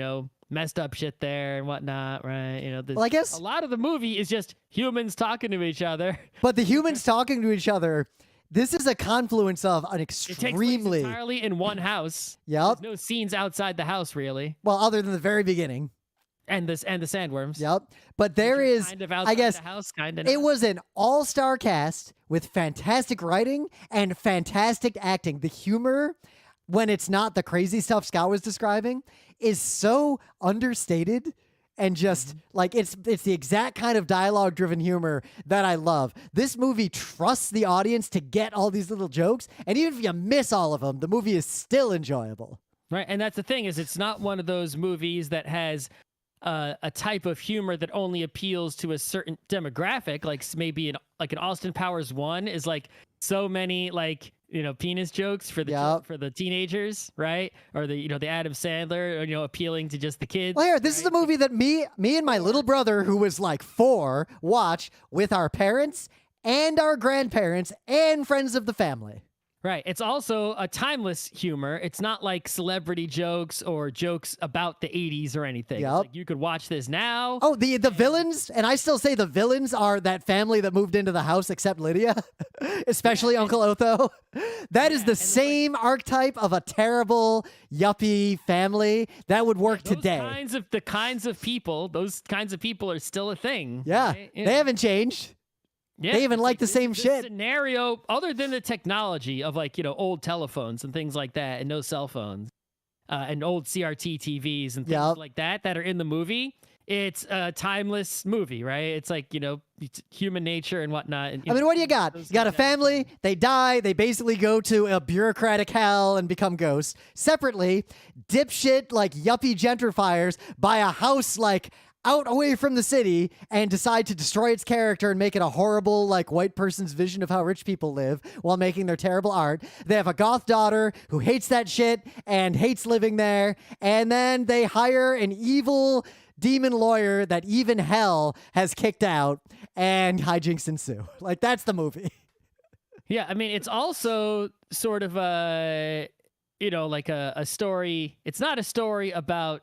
messed up shit there and whatnot, right? I guess a lot of the movie is just humans talking to each other. But the humans talking to each other, this is a confluence of an extremely... It takes place entirely in one house. Yep. There's no scenes outside the house, really. Well, other than the very beginning. And the sandworms. Yep. But there is, kind of I guess, the house, kind of it was an all-star cast with fantastic writing and fantastic acting. The humor, when it's not the crazy stuff Scott was describing, is so understated and just like it's the exact kind of dialogue-driven humor that I love. This movie trusts the audience to get all these little jokes, and even if you miss all of them, the movie is still enjoyable. Right, and that's the thing, is it's not one of those movies that has a type of humor that only appeals to a certain demographic, like maybe an Austin Powers 1 is like so many like penis jokes for the teenagers, right? Or the Adam Sandler, appealing to just the kids. Well, here, this is the movie that me and my little brother, who was like 4, watch with our parents and our grandparents and friends of the family. Right. It's also a timeless humor. It's not like celebrity jokes or jokes about the 80s or anything. Yep. It's like you could watch this now. Oh, the villains, and I still say the villains are that family that moved into the house except Lydia, especially Uncle Otho. That is the same archetype of a terrible, yuppie family that would work today. Those kinds of people are still a thing. Yeah, right? They haven't changed. Yeah, they even like the same shit. Scenario, other than the technology of like old telephones and things like that, and no cell phones, and old CRT TVs and things like that are in the movie. It's a timeless movie, right? It's like it's human nature and whatnot. And, I mean, what do you got? You got a family. They die. They basically go to a bureaucratic hell and become ghosts. Separately, dipshit like yuppie gentrifiers buy a house like out away from the city and decide to destroy its character and make it a horrible, like, white person's vision of how rich people live while making their terrible art. They have a goth daughter who hates that shit and hates living there. And then they hire an evil demon lawyer that even hell has kicked out, and hijinks ensue. Like, that's the movie. Yeah, I mean, it's also sort of a... like a story. It's not a story about,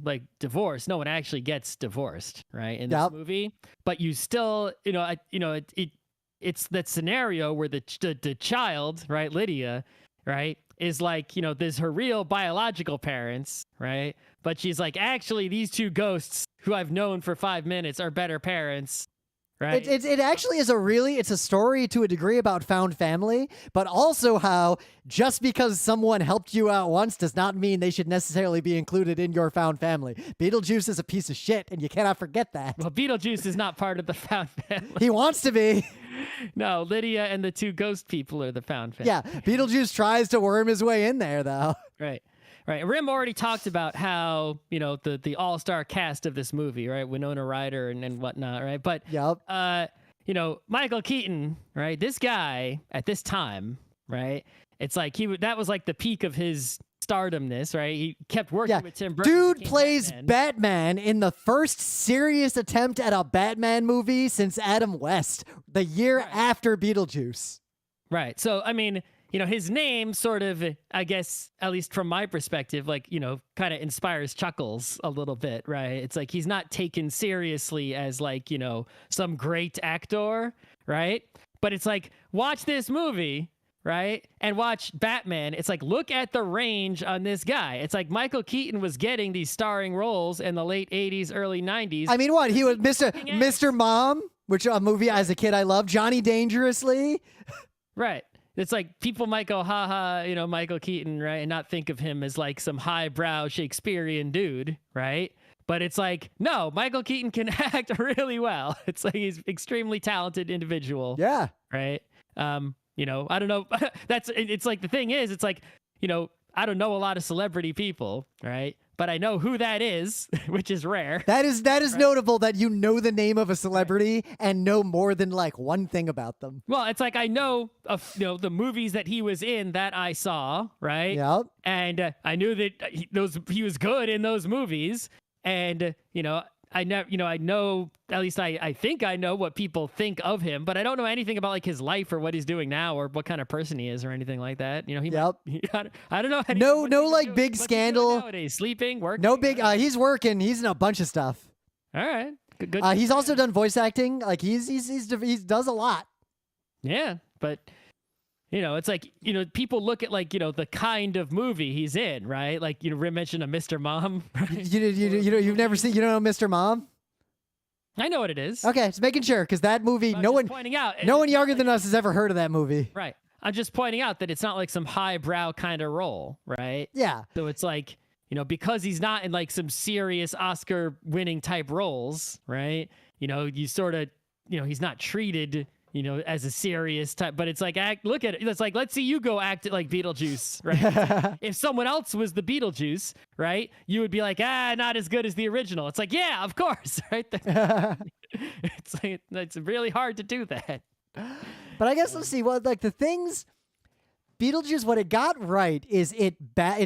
like divorce. No one actually gets divorced, right? In this movie, but you still, it's that scenario where the child, right, Lydia, right, is like, there's her real biological parents, right? But she's like, actually, these two ghosts who I've known for 5 minutes are better parents. Right. It actually is it's a story to a degree about found family, but also how just because someone helped you out once does not mean they should necessarily be included in your found family. Beetlejuice is a piece of shit, and you cannot forget that. Well, Beetlejuice is not part of the found family. He wants to be. No, Lydia and the two ghost people are the found family. Yeah, Beetlejuice tries to worm his way in there, though. Right. Right. Rim already talked about how, the all-star cast of this movie, right? Winona Ryder and whatnot, right? But, Yep. Michael Keaton, right? This guy at this time, right? It's like that was like the peak of his stardomness, right? He kept working with Tim Burton. Dude plays Batman in the first serious attempt at a Batman movie since Adam West, the year after Beetlejuice. Right. So, I mean, his name sort of, I guess, at least from my perspective, like, kind of inspires chuckles a little bit, right? It's like he's not taken seriously as like, some great actor, right? But it's like, watch this movie, right? And watch Batman. It's like, look at the range on this guy. It's like Michael Keaton was getting these starring roles in the late 80s, early 90s. I mean, what? He was Mr. Mom, which a movie as a kid I loved. Johnny Dangerously. Right. It's like people might go, haha, Michael Keaton, right? And not think of him as like some highbrow Shakespearean dude, right? But it's like, no, Michael Keaton can act really well. It's like he's extremely talented individual. Yeah. Right. I don't know. It's like the thing is, it's like, I don't know a lot of celebrity people, right? But I know who that is, which is rare. That is notable that you know the name of a celebrity and know more than like one thing about them. Well, it's like I know of the movies that he was in that I saw, right? Yep. And I knew that he was good in those movies, and I know, at least I think I know what people think of him, but I don't know anything about like his life or what he's doing now or what kind of person he is or anything like that. I don't know. No, like big scandal nowadays. Sleeping, working. No big. He's working. He's in a bunch of stuff. All right. Good. He's also done voice acting. Like he does a lot. Yeah, but. It's like, people look at like, the kind of movie he's in, right? Like, Rim mentioned a Mr. Mom. Right? You've never seen, you don't know Mr. Mom? I know what it is. Okay, just making sure, because that movie, no one younger than us has ever heard of that movie. Right. I'm just pointing out that it's not like some highbrow kind of role, right? Yeah. So it's like, because he's not in like some serious Oscar winning type roles, right? You sort of, he's not treated as a serious type, but it's like, look at it. It's like, let's see you go act it like Beetlejuice, right? If someone else was the Beetlejuice, right, you would be like, not as good as the original. It's like, yeah, of course, right? It's like, it's really hard to do that. But I guess let's see what like the things Beetlejuice, what it got right is it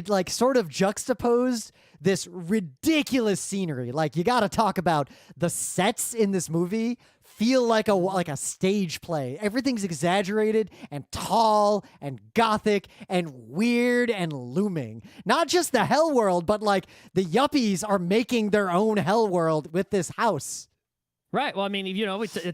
like sort of juxtaposed this ridiculous scenery. Like you got to talk about the sets in this movie feel like a stage play. Everything's exaggerated and tall and gothic and weird and looming. Not just the hell world, but like the yuppies are making their own hell world with this house. Right. Well, I mean,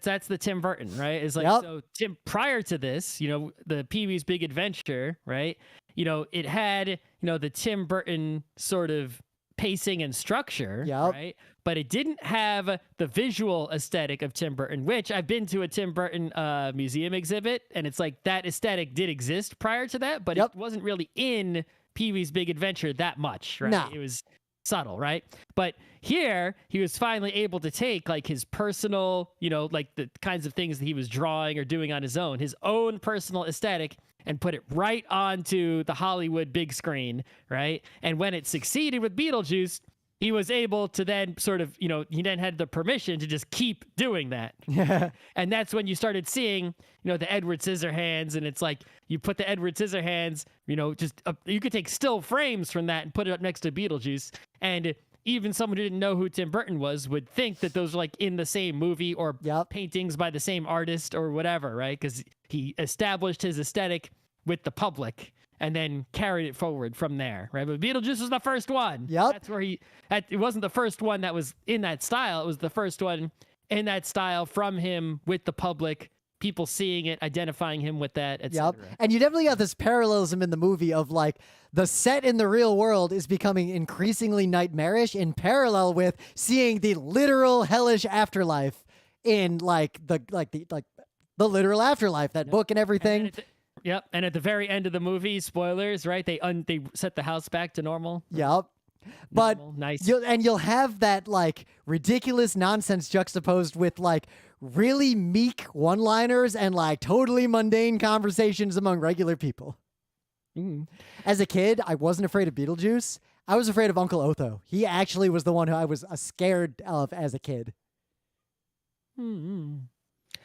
that's the Tim Burton, right? It's like, So Tim, prior to this, the Pee-wee's Big Adventure, right? It had, the Tim Burton sort of pacing and structure, right? But it didn't have the visual aesthetic of Tim Burton, which I've been to a Tim Burton museum exhibit, and it's like that aesthetic did exist prior to that, but it wasn't really in Pee-wee's Big Adventure that much, right? No. It was subtle, right? But here, he was finally able to take like his personal, like the kinds of things that he was drawing or doing on his own personal aesthetic, and put it right onto the Hollywood big screen, right? And when it succeeded with Beetlejuice, he was able to then sort of, he then had the permission to just keep doing that. And that's when you started seeing, the Edward Scissorhands, and it's like you put the Edward Scissorhands, you could take still frames from that and put it up next to Beetlejuice, and even someone who didn't know who Tim Burton was would think that those are like in the same movie or paintings by the same artist or whatever, right? Because he established his aesthetic with the public and then carried it forward from there, right? But Beetlejuice was the first one. That's where it wasn't the first one that was in that style. It was the first one in that style from him with the public, people seeing it, identifying him with that, etc. And you definitely got this parallelism in the movie of like the set in the real world is becoming increasingly nightmarish in parallel with seeing the literal hellish afterlife in like the literal afterlife, that book and everything. And at the very end of the movie, spoilers, right? They set the house back to normal. But nice. You'll have that like ridiculous nonsense juxtaposed with like really meek one-liners and like totally mundane conversations among regular people. Mm. As a kid, I wasn't afraid of Beetlejuice. I was afraid of Uncle Otho. He actually was the one who I was scared of as a kid. Mm-hmm.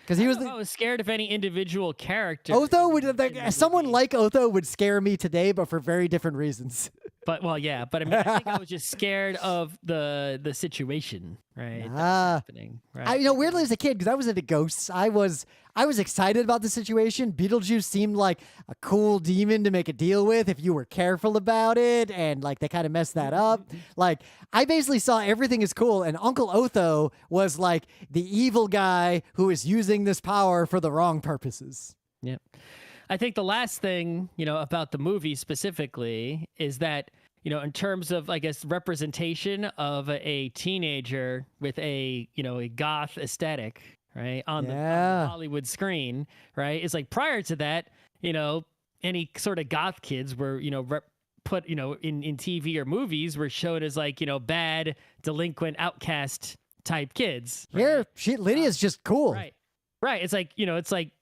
Because he was I was scared of any individual character. Otho would someone like Otho would scare me today, but for very different reasons. But I mean, I think I was just scared of the situation, right? That was happening, right? Weirdly as a kid, because I was into ghosts, I was excited about the situation. Beetlejuice seemed like a cool demon to make a deal with if you were careful about it, and like they kind of messed that up. Like I basically saw everything as cool, and Uncle Otho was like the evil guy who is using this power for the wrong purposes. Yep. I think the last thing, about the movie specifically is that, in terms of, I guess, representation of a teenager with a goth aesthetic, right, on the Hollywood screen, right, it's like prior to that, any sort of goth kids were, put, in TV or movies were shown as like, bad, delinquent, outcast type kids. Right? Here, Lydia's just cool. Right. Right. It's like,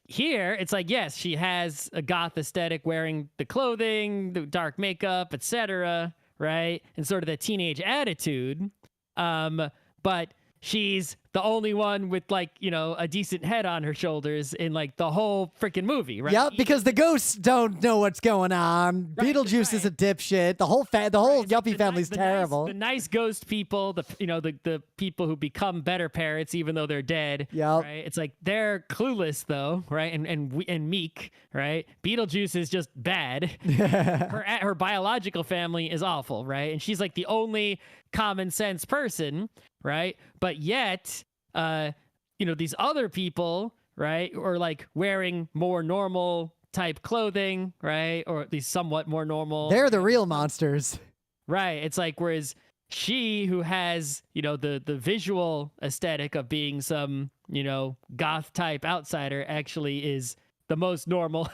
here, it's like, yes, she has a goth aesthetic, wearing the clothing, the dark makeup, etc., right? And sort of the teenage attitude. But she's the only one with like, a decent head on her shoulders in like the whole freaking movie, right? Yeah, because the ghosts don't know what's going on. Right, Beetlejuice is a dipshit. The whole yuppie family's terrible. The nice ghost people, the people who become better parents even though they're dead. Yep. Right? It's like they're clueless though, right? And meek, right? Beetlejuice is just bad. Her biological family is awful, right? And she's like the only common sense person, right? But yet, these other people, right, are like wearing more normal type clothing, right, or at least somewhat more normal. They're the real monsters, right? It's like whereas she, who has the visual aesthetic of being some goth type outsider, actually is the most normal,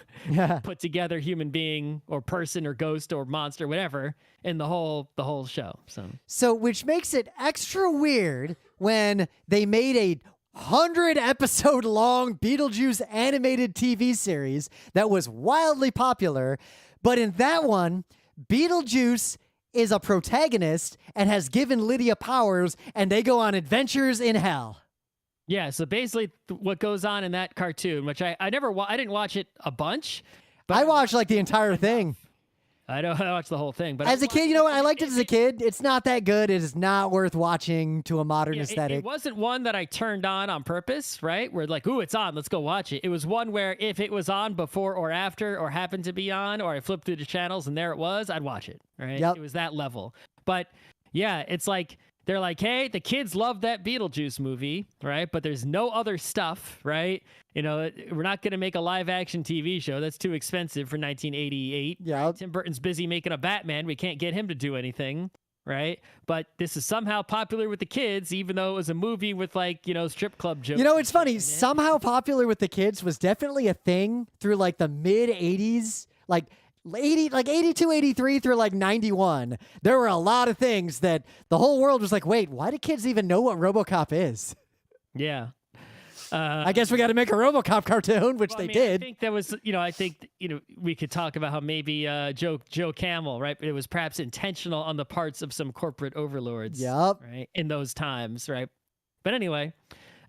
put together human being or person or ghost or monster, whatever, in the whole show. So which makes it extra weird when they made a 100-episode long Beetlejuice animated TV series that was wildly popular, but in that one, Beetlejuice is a protagonist and has given Lydia powers, and they go on adventures in hell. Yeah, so basically what goes on in that cartoon, which I didn't watch it a bunch, but I watched like the entire thing. I watched the whole thing, but as a kid, I liked it as a kid. It's not that good. It is not worth watching to a modern aesthetic. It wasn't one that I turned on purpose, right? Where like, ooh, it's on, let's go watch it. It was one where if it was on before or after or happened to be on, or I flipped through the channels and there it was, I'd watch it, right? Yep. It was that level. But yeah, it's like, they're like, hey, the kids love that Beetlejuice movie, right? But there's no other stuff, right? We're not going to make a live action TV show. That's too expensive for 1988. Yeah. Tim Burton's busy making a Batman. We can't get him to do anything, right? But this is somehow popular with the kids, even though it was a movie with like, strip club jokes. It's funny. Somehow popular with the kids was definitely a thing through like the mid 80s, like 82, 83 through like 91. There were a lot of things that the whole world was like, wait, why do kids even know what RoboCop is? Yeah. I guess we got to make a RoboCop cartoon, which they did. I think that was, we could talk about how maybe Joe Camel, right? It was perhaps intentional on the parts of some corporate overlords. Yep. Right. In those times, right? But anyway,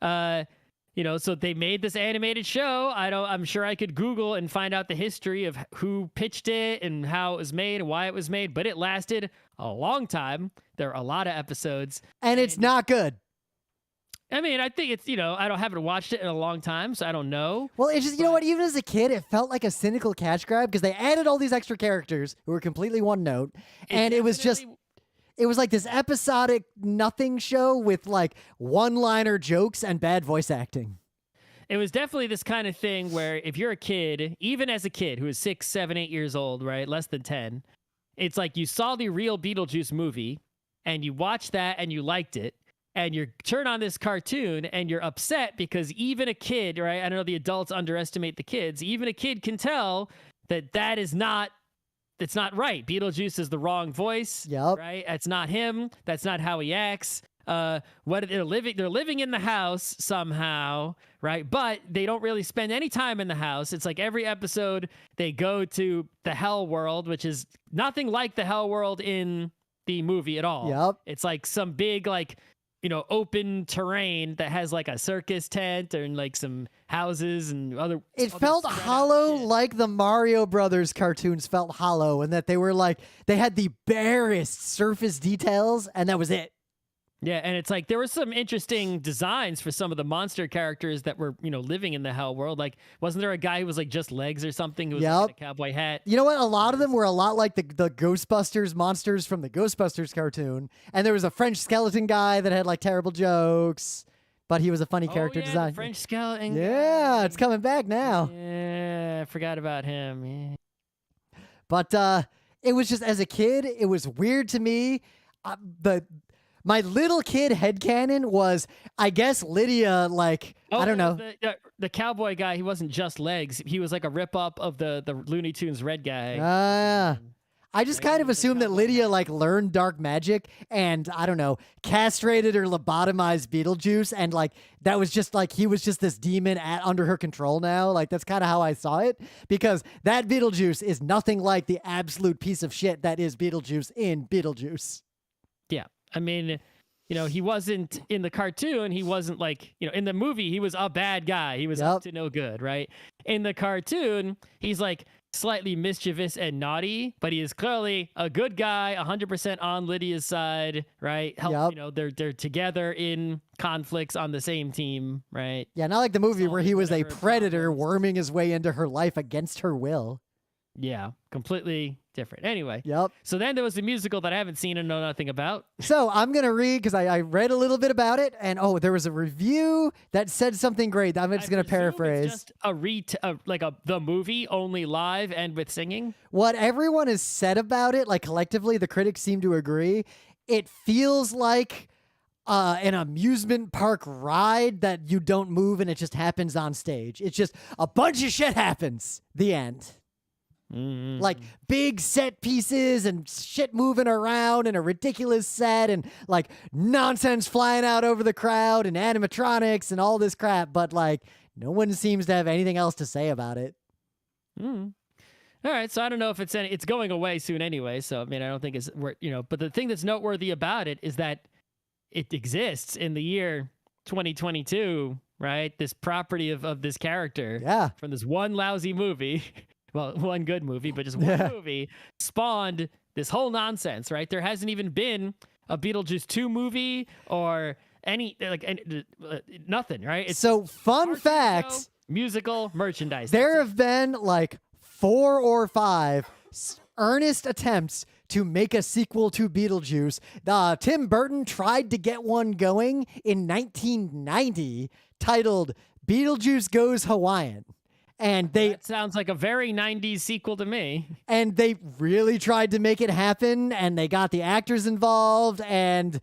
so they made this animated show. I'm sure I could Google and find out the history of who pitched it and how it was made and why it was made, but it lasted a long time. There are a lot of episodes. And it's not good. I mean, I think it's, I haven't watched it in a long time, so I don't know. Well, it's just, even as a kid, it felt like a cynical cash grab because they added all these extra characters who were completely one note. And it was like this episodic nothing show with like one-liner jokes and bad voice acting. It was definitely this kind of thing where if you're a kid, even as a kid who is 6, 7, 8 years old, right, less than 10, it's like you saw the real Beetlejuice movie and you watched that and you liked it. And you turn on this cartoon and you're upset because even a kid, right? I don't know, the adults underestimate the kids. Even a kid can tell that is not, it's not right. Beetlejuice is the wrong voice, yep. Right? That's not him. That's not how he acts. what they're living in the house somehow, right? But they don't really spend any time in the house. It's like every episode they go to the hell world, which is nothing like the hell world in the movie at all. Yep. It's like some big, like, open terrain that has like a circus tent and like some houses and other. It felt hollow, like the Mario Brothers cartoons felt hollow, and that they were like, they had the barest surface details, and that was it. Yeah, and it's like there were some interesting designs for some of the monster characters that were, living in the hell world. Like, wasn't there a guy who was like just legs or something who was like, in a cowboy hat? You know what? A lot of them were a lot like the Ghostbusters monsters from the Ghostbusters cartoon. And there was a French skeleton guy that had like terrible jokes, but he was a funny character design. The French skeleton Yeah, guy. it's coming back now. Yeah, I forgot about him. Yeah. But it was just, as a kid, it was weird to me. My little kid headcanon was, I guess, Lydia, like, I don't know. The cowboy guy, he wasn't just legs. He was like a rip-up of the Looney Tunes red guy. I just kind of assumed that Lydia, like, learned dark magic and, I don't know, castrated or lobotomized Beetlejuice. And, like, that was just, like, he was just this demon under her control now. Like, that's kind of how I saw it. Because that Beetlejuice is nothing like the absolute piece of shit that is Beetlejuice in Beetlejuice. Yeah. I mean, he wasn't in the cartoon. He wasn't like, in the movie, he was a bad guy. He was up to no good, right? In the cartoon, he's like slightly mischievous and naughty, but he is clearly a good guy, 100% on Lydia's side, right? They're together in conflicts on the same team, right? Yeah, not like the movie where he was a predator worming his way into her life against her will. Yeah, completely different. Anyway. Yep. So then there was a musical that I haven't seen and know nothing about. So I'm going to read, because I read a little bit about it, and there was a review that said something great. I'm just going to paraphrase. It's just the movie, only live and with singing? What everyone has said about it, like collectively, the critics seem to agree, it feels like an amusement park ride that you don't move and it just happens on stage. It's just a bunch of shit happens. The end. Mm-hmm. Like big set pieces and shit moving around and a ridiculous set and like nonsense flying out over the crowd and animatronics and all this crap, but like no one seems to have anything else to say about it. All right, so I don't know if it's going away soon anyway, so I mean I don't think it's but the thing that's noteworthy about it is that it exists in the year 2022, right? This property of this character from this one lousy movie. Well, one good movie, but just one movie spawned this whole nonsense, right? There hasn't even been a Beetlejuice 2 movie or nothing, right? It's so fun fact, musical merchandise. There have been like 4 or 5 earnest attempts to make a sequel to Beetlejuice. Tim Burton tried to get one going in 1990 titled Beetlejuice Goes Hawaiian. And that sounds like a very 90s sequel to me. And they really tried to make it happen, and they got the actors involved, and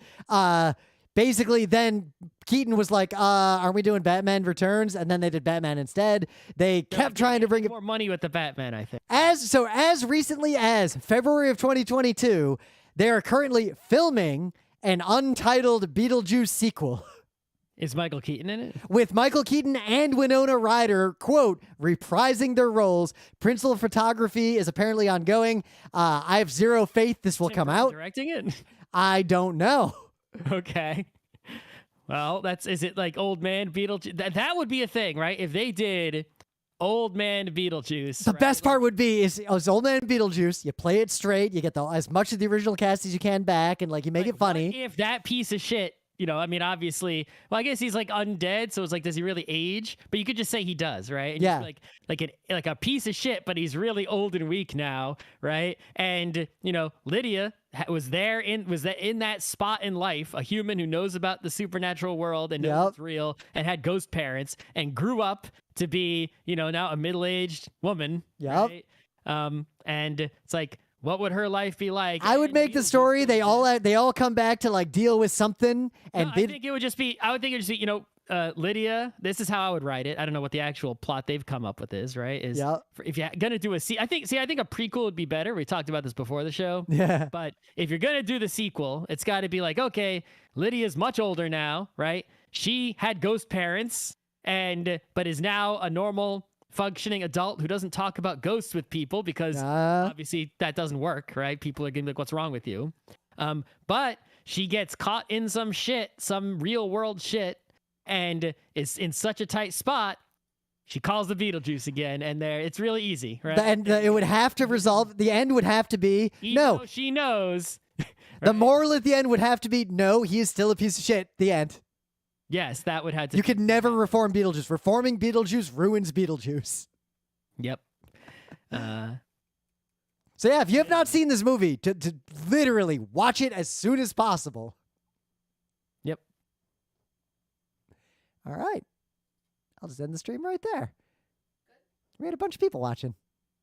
basically then Keaton was like, aren't we doing Batman Returns? And then they did Batman instead. They kept trying to bring more money with the Batman, I think. As recently as February of 2022, they are currently filming an untitled Beetlejuice sequel. Is Michael Keaton in it? With Michael Keaton and Winona Ryder, quote, reprising their roles. Principal photography is apparently ongoing. I have zero faith this will come out. Directing it? I don't know. Okay. Well, is it like Old Man Beetlejuice? That would be a thing, right? If they did Old Man Beetlejuice. The best part would be is Old Man Beetlejuice. You play it straight. You get as much of the original cast as you can back, and like you make it funny. What if that piece of shit, I mean, obviously, well, I guess he's like undead, so it's like, does he really age? But you could just say he does, right? And yeah. Like a piece of shit, but he's really old and weak now, right? And Lydia was in that spot in life, a human who knows about the supernatural world and knows it's real, and had ghost parents, and grew up to be, now a middle-aged woman. Yep. Right? And it's like, what would her life be like? I would make the story they all come back to like deal with something, and I think it would just be Lydia, this is how I would write it. I don't know what the actual plot they've come up with is, right? Is Yeah. if you're gonna do I think a prequel would be better. We talked about this before the show. Yeah. But if you're gonna do the sequel, it's got to be like, okay, Lydia's much older now, right? She had ghost parents, but is now a normal functioning adult who doesn't talk about ghosts with people because obviously that doesn't work, right? People are gonna be like, what's wrong with you? But she gets caught in some shit, some real world shit, and is in such a tight spot. She calls the Beetlejuice again, and it's really easy, right? And it would have to resolve. The end would have to be no. She knows. The moral at the end would have to be no. He is still a piece of shit. The end. Yes, that would have to. You could never reform Beetlejuice. Reforming Beetlejuice ruins Beetlejuice. Yep. So yeah, if you have not seen this movie, to literally watch it as soon as possible. Yep. All right. I'll just end the stream right there. We had a bunch of people watching.